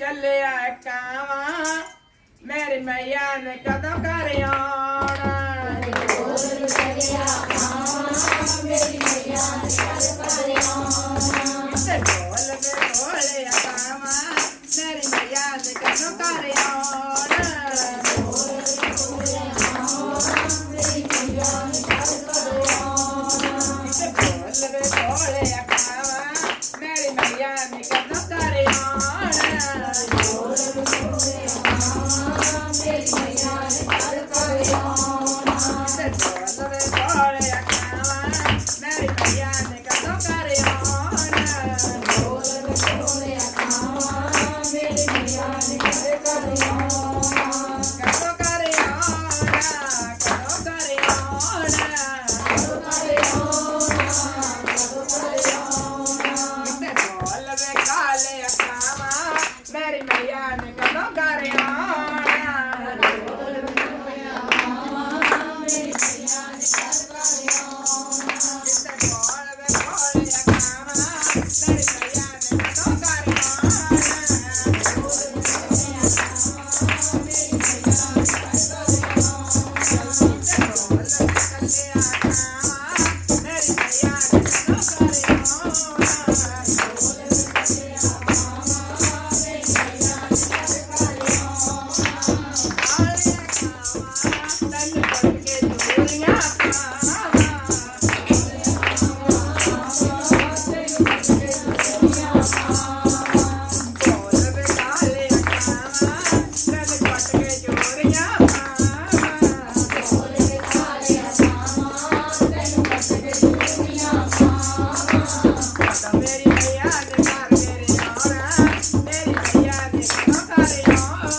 ਚੱਲਿਆ ਕਾਵਾ ਮੇਰੀ ਮਈਆ ਨੇ ਕਦੋਂ ਘਰ ਆਉਣਾ ਢੋਲ ਚੱਲਿਆ ਕਾਵਾ ਮੇਰੀ ਮਈਆ ਨੇ ਕਦੋਂ ਘਰ ਆਉਣਾ ਤੇ ਢੋਲ ਵੇ ਢੋਲਿਆ ਕਾਵਾ ਮੇਰੀ ਮਈਆ ਨੇ ਕਦੋਂ ਘਰ ਆਉਣਾ ਮੇਰੀ ਮਈਆ ਨੇ ਕਦੋਂ ਘਰ ਆਉਣਾ ਤੇ ਢੋਲ ਵੇ ਢੋਲਿਆ ਕਾਵਾ ਮੇਰੀ ਮਈਆ ਨੇ ਕਦੋਂ ਘਰ ਆਉਣਾ ਢੋਲ ਮੇਰੀ ਮਈਆ ਨੇ ਕਦੋਂ ਘਰ ਆਉਣਾ ਤੇ ਢੋਲ ਵੇ ਢੋਲਿਆ ਕਾਵਾ ਮੇਰੀ ਮਈਆ ਨੇ ਕਦੋਂ ਘਰ ਆਉਣਾ ਢੋਲ ਢੋਲਿਆ ਕਾਵਾ ਮੇਰੀ ਮਈਆ ਨੇ ਕਦੋਂ ਘਰ ਆਉਣਾ ਕਦੋਂ ਘਰ ਆਉਣਾ ਕਦੋਂ ਘਰ ਆਉਣਾ ਕਦੋਂ ਘਰ ਆਉਣਾ ਕਦੋਂ ਘਰ ਆਉਣਾ ਤੇ ਢੋਲ ਵੇ ਕਾਲੇ ਕਾਵਾ ਮੇਰੀ ਮਈਆ ਨੇ ਕਦੋਂ ਘਰ ਆਉਣਾ ਢੋਲ ਢੋਲਿਆ ਕਾਵਾ ਮੇਰੀ ਮਈਆ ਨੇ ਕਦੋਂ ਘਰ ਆਉਣਾ ਤੇ ਢੋਲ ਵੇ ਢੋਲਿਆ ਕਾਵਾ ਮੇਰੀ ਮਈਆ ਨੇ ਕਦੋਂ ਘਰ ਆਉਣਾ ਮੇਰੀ ਮਈਆ ਦੇ ਘਰ ਮੇਰੇ ਆਉਣਾ ਮੇਰੀ ਮਈਆ ਦੇ ਘਰ ਆਉਣਾ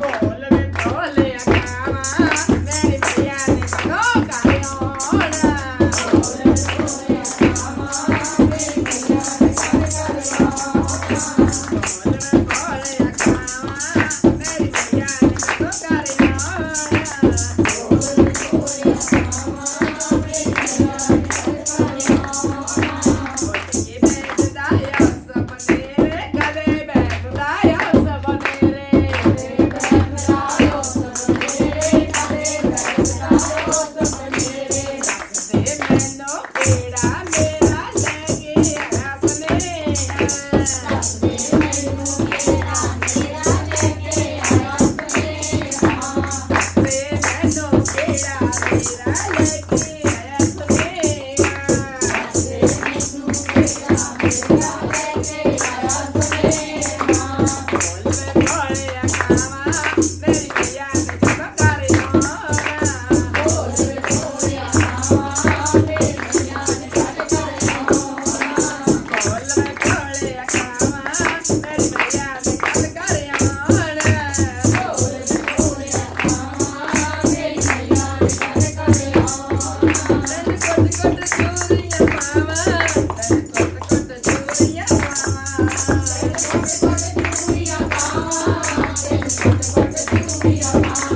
ਢੋਲ ਵੇ ਢੋਲਿਆ ਕਾਵਾ ਮੇਰੀ ਮਈਆ ਨੇ ਕਦੋਂ ਘਰ ਆਉਣਾ ਢੋਲ ਵੇ ਢੋਲਿਆ ਕਾਵਾ ਮੇਰੀ ਮਈਆ ਨੇ ਕਦੋਂ ਘਰ ਆਉਣਾ ਇਹ ਬੈਠਦਾ ਆ ਸਪਨੇਰੇ ਕਦੇ ਬੈਠਦਾ ਆ ਸਪਨੇਰੇ ਦੇ ਮੈਨੂੰ ਕਿਹੜਾ ਮੇਰਾ ਲੈ ਕੇ ਆਇਆ ਸਨੇਹਾ ਦੇ ਮੈਨੂੰ ਕਿਹੜਾ ਮੇਰਾ ਲੈ ਕੇ ਆਇਆ ਸਨੇਹਾ ਢੋਲ ਵੇ ਢੋਲਿਆ ਕਾਵਾ ਮੇਰੀ ਮਈਆ ਨੇ ਕਦੋਂ ਘਰ ਆਉਣਾ ਢੋਲ ਵੇ ਢੋਲਿਆ ਕਾਵਾ ਮੇਰੀ ਮਈਆ ਨੇ ਕਦੋਂ ਘਰ ਆਉਣਾ ਤੈਨੂੰ ਕੁੱਟ ਕੁੱਟ ਚੂਰੀਆਂ ਪਾਵਾਂ ਤੈਨੂੰ ਕੁੱਟ ਕੁੱਟ ਚੂਰੀਆਂ ਪਾਵਾਂ ਕੁੱਟ ਚੂਰੀਆਂ ਪਾਵਾਂ ਤੈਨੂੰ ਕੁੱਟ ਚੂਰੀਆਂ ਪਾਵਾਂ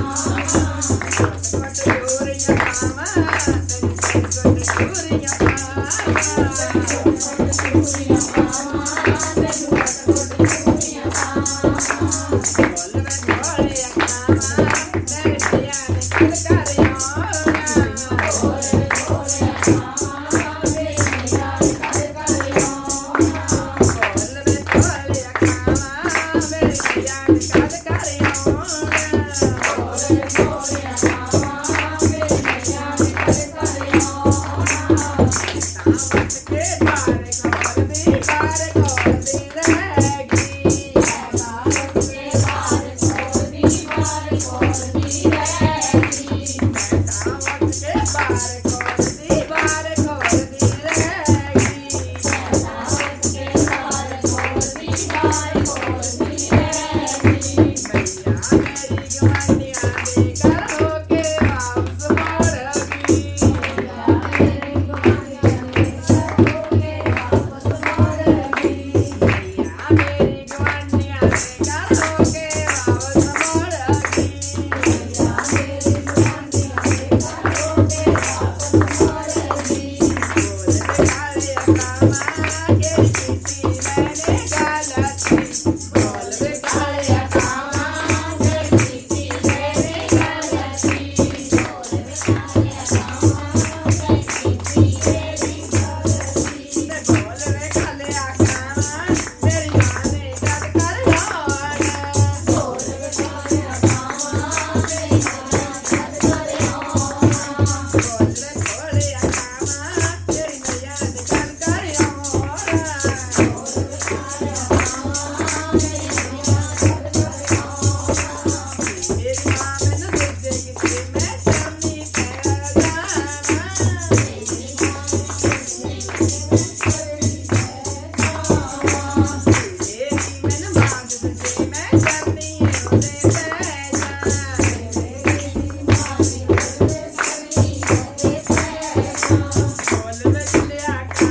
ਢੋਲ ਵੇ ਢੋਲਿਆ ਕਾਵਾ ਮੇਰੀ ਮਈਆ ਨੇ ਕਦੋਂ ਘਰ ਆਉਣਾ ਢੋਲ ਵੇ ਢੋਲਿਆ ਕਾਵਾ ਮੇਰੀ ਮਈਆ ਨੇ ਕਦੋਂ ਘਰ ਆਉਣਾ ਸਾਵਤ ਕੇ ਬਾਰੇ ਖੋਲਦੀ ਰਹੇਗੀ ਸਾਵਤ ਕੇ ਬਾਰੇ ਖੋਲਦੀ ਰਹੇਗੀ ਮਈਆ ਮੇਰੀ ਗਵਾਂਢੀਆਂ ਦੇ ਘਰ ਹੋ ਕੇ ਵਾਪਸ ਮੁੜੇਗੀ ਮਈਆ ਮੇਰੀ ਗਵਾਂਢੀਆਂ ਦੇ ਘਰ ਹੋ ਕੇ ਵਾਪਸ ਮੁੜੇਗੀ બોલ રે કાળિયા કામા જય સીતી જય રે કાળિયાથી ને બોલ રે કાળિયા કામા મેરી માને યાદ કરવાના બોલ રે કાળિયા કામા મેરી મૈયા ને યાદ કરવાના मेरी माँ मैंने दूध दे के थी मैं चरनी मैंने माँ दूध दे मैं चरनी बोल में चलिया खाना मेरी माँ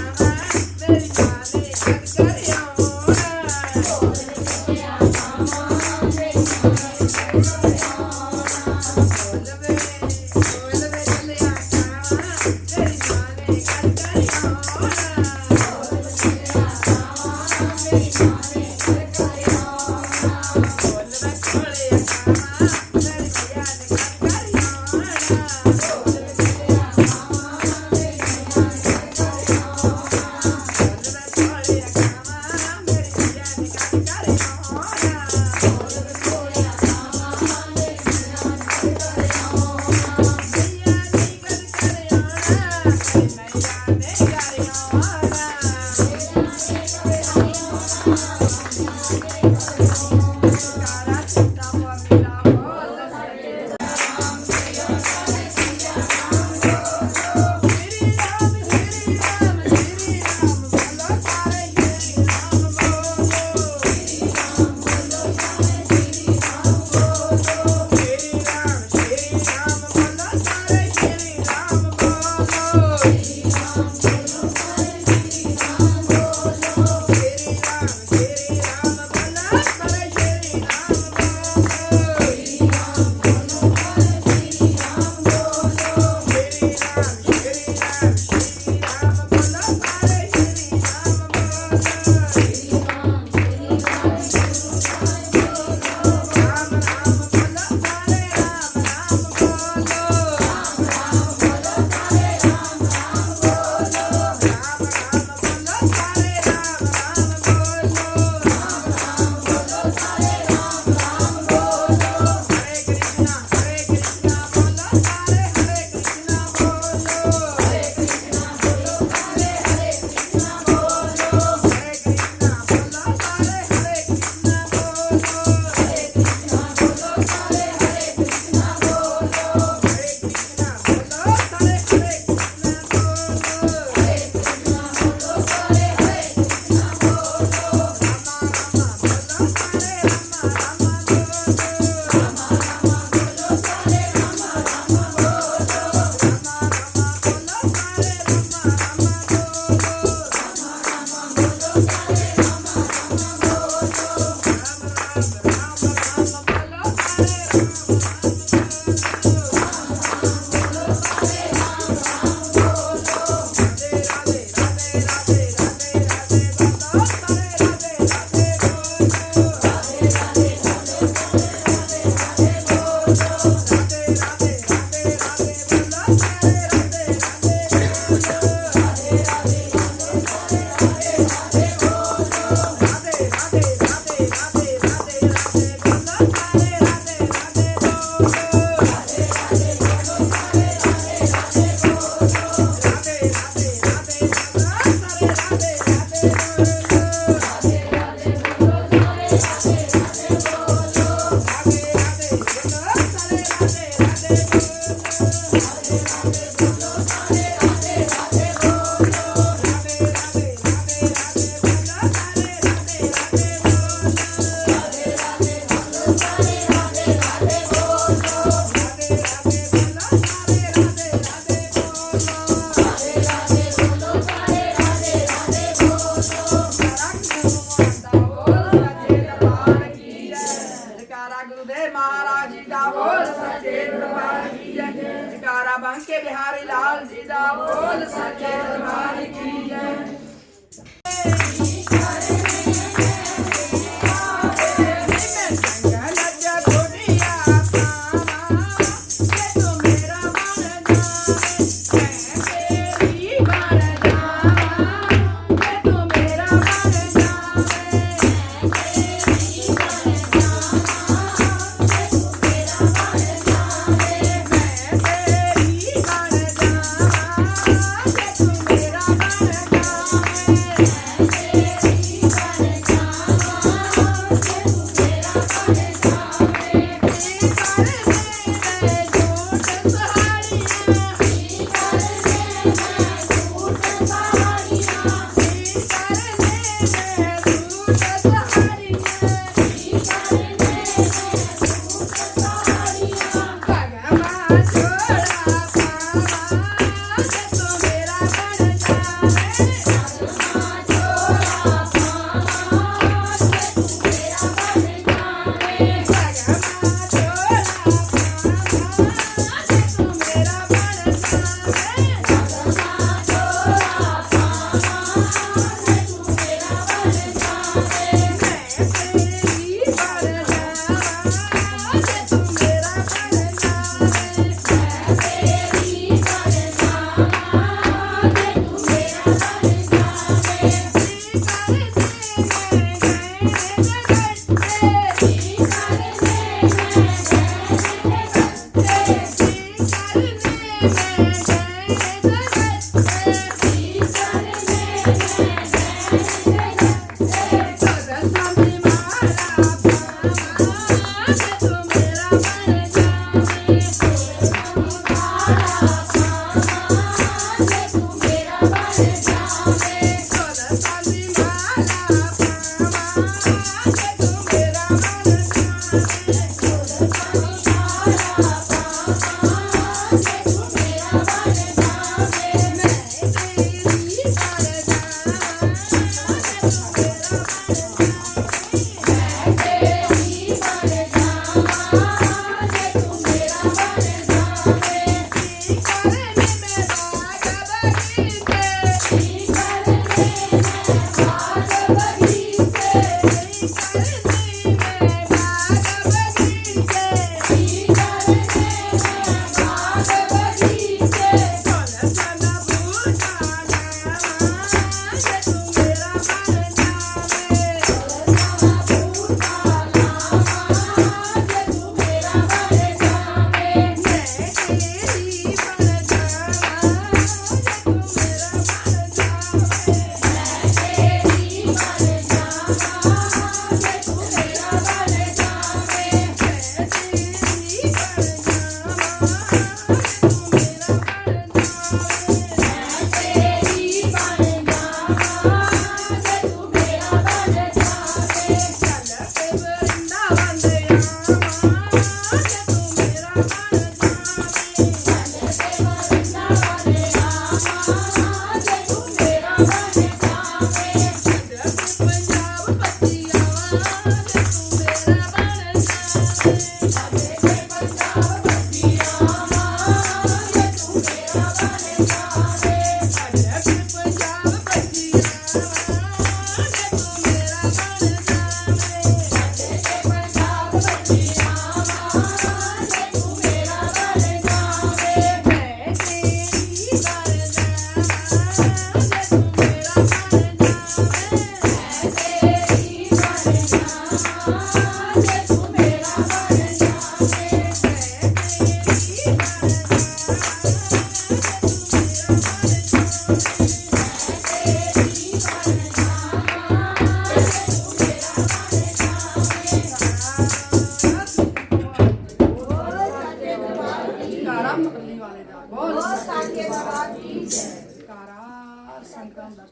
ने याद करियो बांके बिहारी लाल जी दा बोल सच्चे दरबार की जय।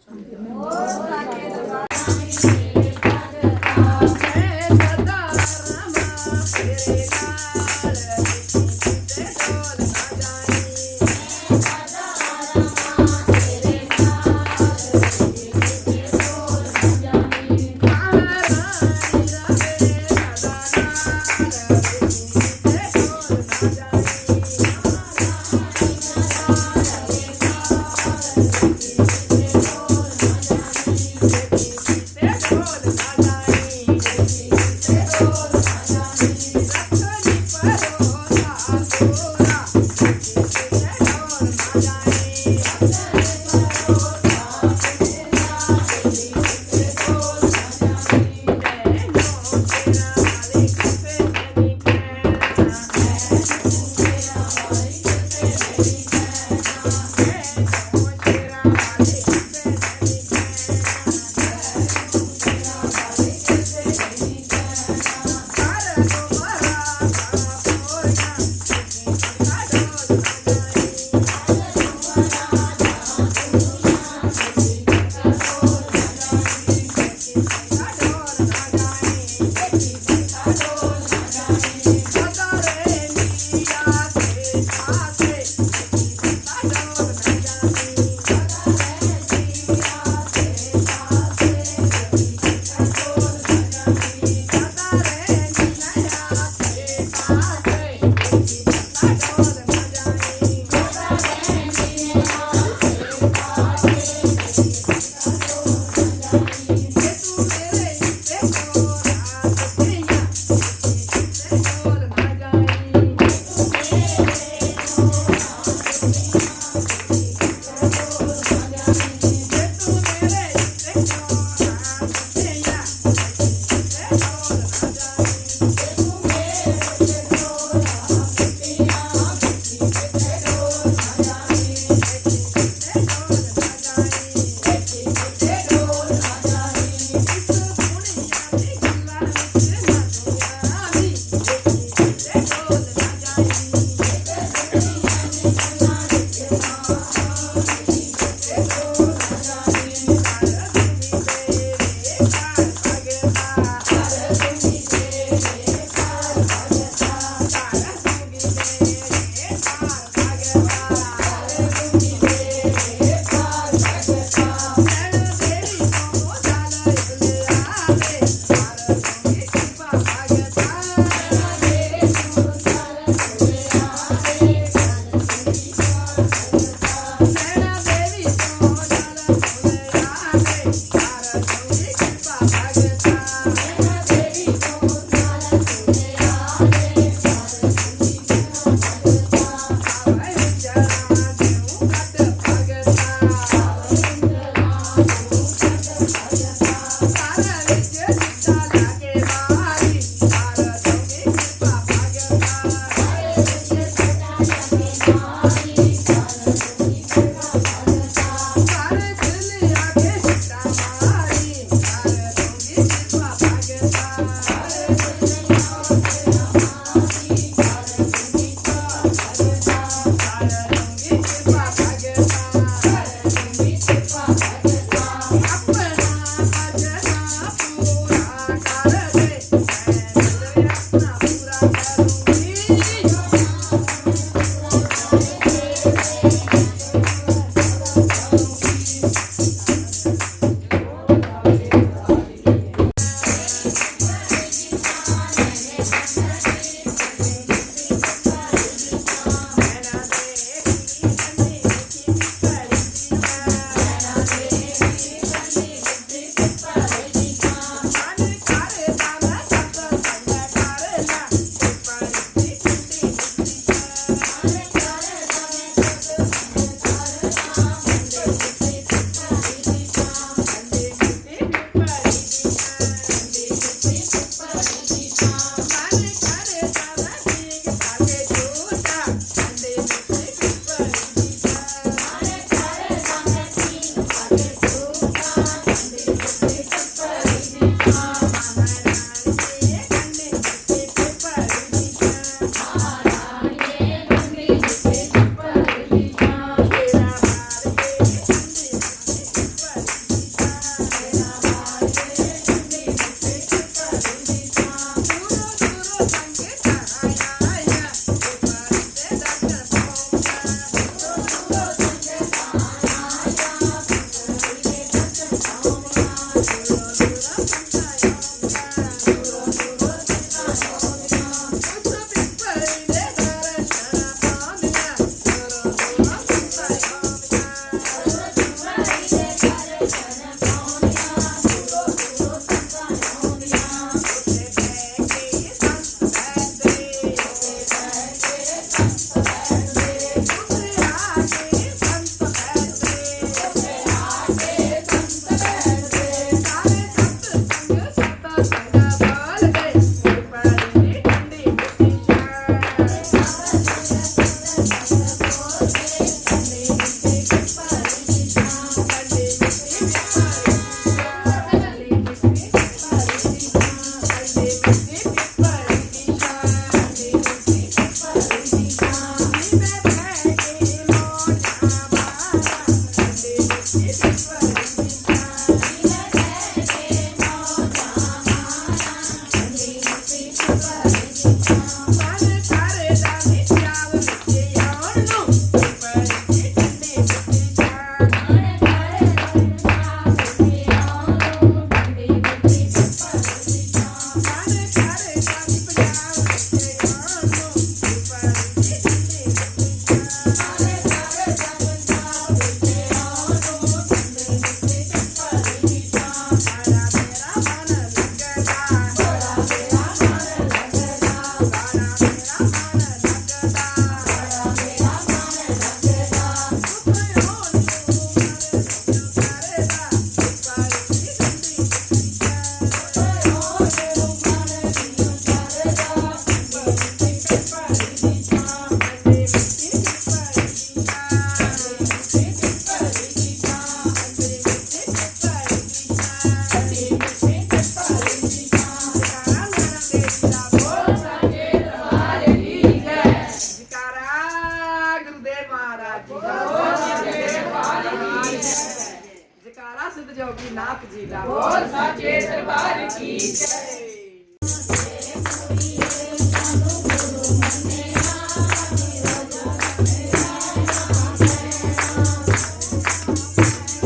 Thank you.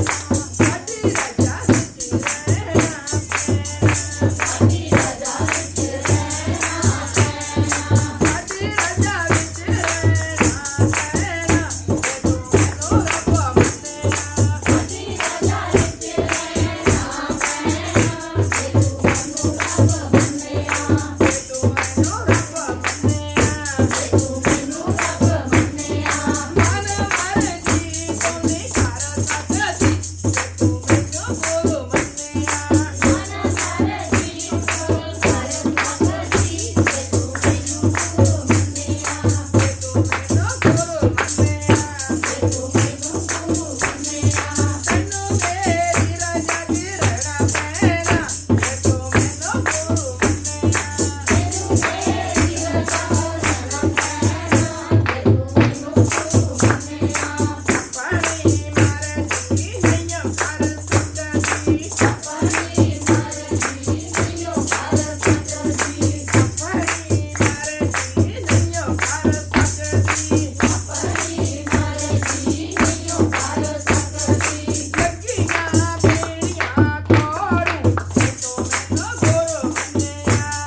ਸਾਡੀ ਰਜਾ ਵਿੱਚ ਰਹਿਣਾ ਸਾਡੀ ਰਜਾ ਵਿੱਚ ਰਹਿਣਾ ਤੇ ਤੂੰ ਮੈਨੂੰ ਰੱਬ ਮੰਨਿਆ ਤੇ ਤੂੰ ਮੈਨੂੰ ਰੱਬ ਮੰਨਿਆ ਮਨ ਮਰਜੀ ਤੂੰ ਨਹੀਂ ਕਰ ਸਕਦੀ ਤੇ ਤੂੰ ਮੈਨੂੰ ਗੁਰੂ ਮੰਨਿਆ ਤੇ ਤੂੰ ਮੈਨੂੰ ਗੁਰੂ ਮੰਨਿਆ ਤੈਨੂੰ ਮੇਰੀ ਰਜਾ ਚ ਰਹਿਣਾ ਪੈਣਾ ਤੇ ਤੂੰ ਮੈਨੂੰ ਗੁਰੂ ਮੰਨਿਆ ਆਪਣੀ ਮਰਜ਼ੀ ਨਹੀਂ ਕਰ ਸਕਦੀ ਆਪਣੀ ਮਰਜ਼ੀ ਨਹੀਂ ਕਰ ਸਕਦੀ ਲੱਗੀਆਂ ਪੀੜੀਆਂ ਕੋੜੂ ਤੇ ਤੂੰ ਮੈਨੂੰ ਗੁਰੂ ਤੇਰੀਆਂ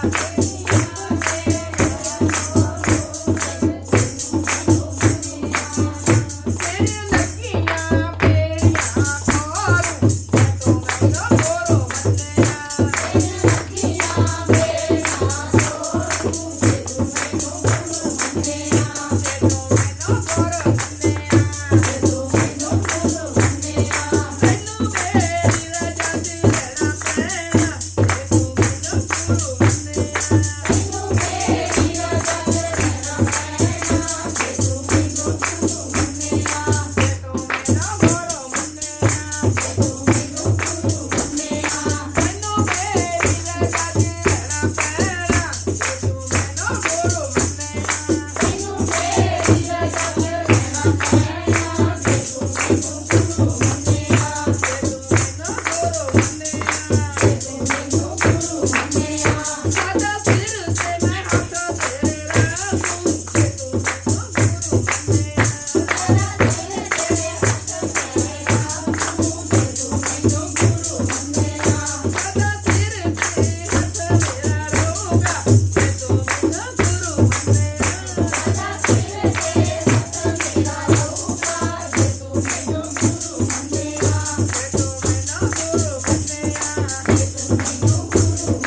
ਲੱਗੀਆਂ ਪੀੜੀਆਂ ਕੋੜੂ ਤੇ ਤੂੰ ਮੈਨੂੰ ਗੁਰੂ ਤੈਨੂੰ ਮੇਰੀ ਰਜਾ ਚ ਰਹਿਣਾ ਪੈਣਾ ਤੇ ਤੂੰ ਮੈਨੂੰ ਗੁਰੂ ਮੰਨਿਆ ਤੇ ਤੂੰ ਮੈਨੂੰ ਗੁਰੂ ਮੰਨਿਆ ਤੈਨੂੰ ਮੇਰੀ ਰਜਾ ਚ ਰਹਿਣਾ ਪੈਣਾ ਤੇ ਤੂੰ ਮੈਨੂੰ ਗੁਰੂ ਮੰਨਿਆ ਤੇ ਤੂੰ ਮੈਨੂੰ ਗੁਰੂ ਮੰਨਿਆ ਸਾਡਾ ਸਿਰ ਤੇ ਮੈਂ ਹੱਥ ਤੇਰੇ ਰੱਖੂੰ ਤੇ ਤੂੰ ਮੈਨੂੰ ਗੁਰੂ ਸਾਡਾ ਸਿਰ ਤੇ ਹੱਥ ਤੇਰਾ ਰਹੂਗਾ ਤੇ ਤੂੰ ਮੈਨੂੰ ਗੁਰੂ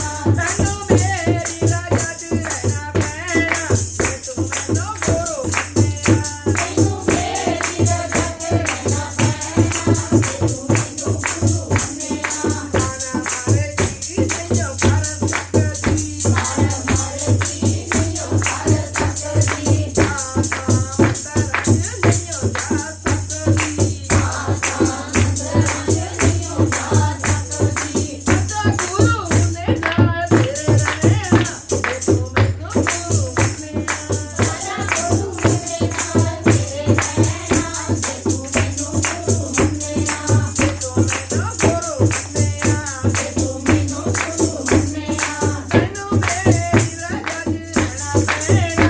ਤੈਨੂੰ ਮੇਰੀ ਰਜਾ ਚ ਰਹਿਣਾ ਪੈਣਾ ਤੇ ਤੂੰ ਮੈਨੂੰ ਗੁਰੂ ਮਨ ਮਰਜ਼ੀ ਨਹੀਂ ਕਰ ਸਕਦੀ ਗੁਰੂ ਨੇ ਨਾਲ ਤੇਰੇ ਰਹਿਣਾ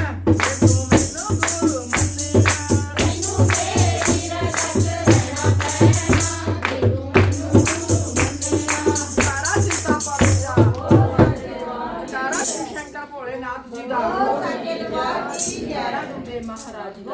ਤੇ ਤੂੰ ਮੈਨੂੰ ਗੁਰੂ ਤੇ ਤੂੰ ਮੈਨੂੰ ਗੁਰੂ ਤੈਨੂੰ ਮੇਰੀ ਰਜਾ ਚ ਰਹਿਣਾ ਪੈਣਾ ਤੇ ਤੂੰ ਮੈਨੂੰ ਗੁਰੂ ਤਾਰਾ ਸੀਤਾ ਪਾਤਸ਼ਾਹ ਤਾਰਾ ਸ਼੍ਰੀ ਸ਼ੰਕਰ ਭੋਲੇਨਾਥ ਜੀ ਦਾ 11 ਦੁੰਦੇ ਮਹਾਰਾਜ ਦਾ